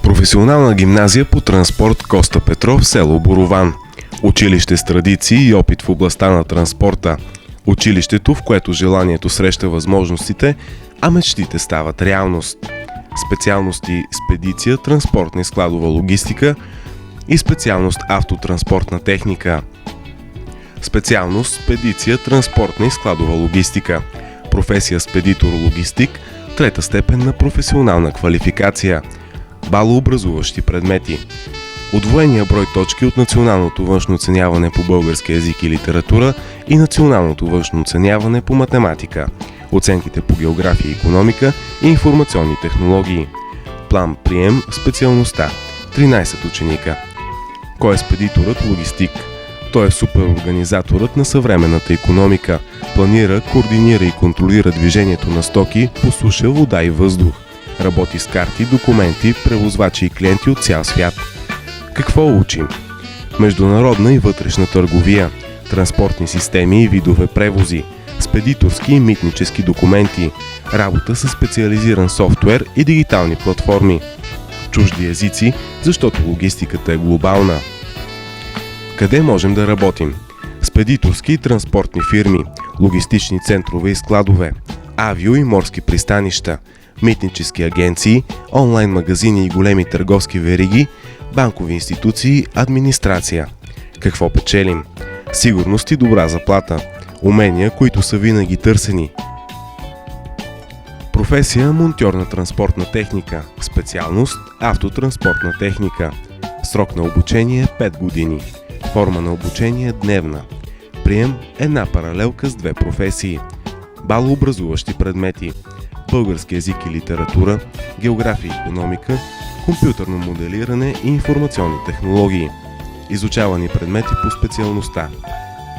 Професионална гимназия по транспорт Коста Петров, село Борован. Училище с традиции и опит в областта на транспорта. Училището, в което желанието среща възможностите, а мечтите стават реалност. Специалности спедиция, транспортна и складова логистика и специалност автотранспортна техника. Специалност спедиция, транспортна и складова логистика. Професия спедитор-логистик, трета степен на професионална квалификация. Балообразуващи предмети. Удвоения брой точки от националното външно оценяване по български език и литература и националното външно оценяване по математика. Оценките по география и икономика и информационни технологии. План прием специалността. 13 ученика. Кой е спедиторът логистик? Той е суперорганизаторът на съвременната икономика. Планира, координира и контролира движението на стоки по суша, вода и въздух. Работи с карти, документи, превозвачи и клиенти от цял свят. Какво учим? Международна и вътрешна търговия, транспортни системи и видове превози, спедиторски и митнически документи, работа с специализиран софтуер и дигитални платформи. Чужди езици, защото логистиката е глобална. Къде можем да работим? Спедиторски и транспортни фирми, логистични центрове и складове, авио и морски пристанища, митнически агенции, онлайн магазини и големи търговски вериги, банкови институции, администрация. Какво печелим? Сигурност и добра заплата. Умения, които са винаги търсени. Професия монтьор на транспортна техника. Специалност автотранспортна техника. Срок на обучение 5 години. Форма на обучение дневна. Прием една паралелка с 2 професии. Балообразуващи предмети. Български език и литература, география и икономика, компютърно моделиране и информационни технологии. Изучавани предмети по специалността.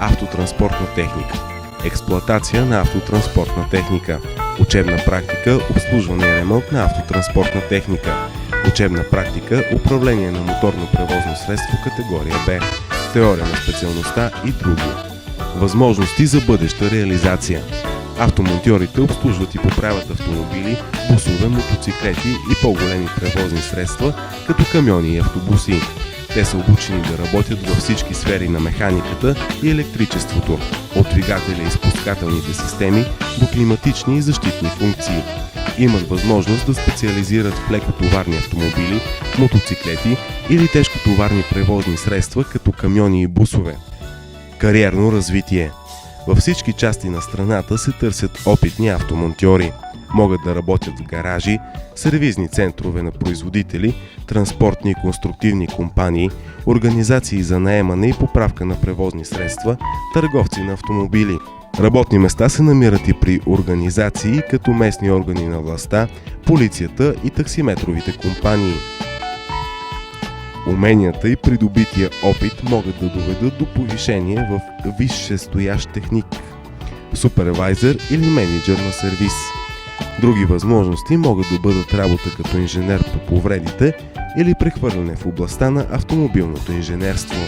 Автотранспортна техника. Експлоатация на автотранспортна техника. Учебна практика, обслужване и ремонт на автотранспортна техника. Учебна практика, управление на моторно превозно средство категория Б. Теория на специалността и други. Възможности за бъдеща реализация. Автомонтьорите обслужват и поправят автомобили, бусове, мотоциклети и по-големи превозни средства, като камиони и автобуси. Те са обучени да работят във всички сфери на механиката и електричеството, от двигателя и спускателните системи до климатични и защитни функции. Имат възможност да специализират в лекотоварни автомобили, мотоциклети или тежкотоварни превозни средства, като камиони и бусове. Кариерно развитие. Във всички части на страната се търсят опитни автомонтьори. Могат да работят в гаражи, сервизни центрове на производители, транспортни и конструктивни компании, организации за наемане и поправка на превозни средства, търговци на автомобили. Работни места се намират и при организации като местни органи на властта, полицията и таксиметровите компании. Уменията и придобития опит могат да доведат до повишение в висшестоящ техник, супервайзър или мениджър на сервис. Други възможности могат да бъдат работа като инженер по повредите или прехвърляне в областта на автомобилното инженерство.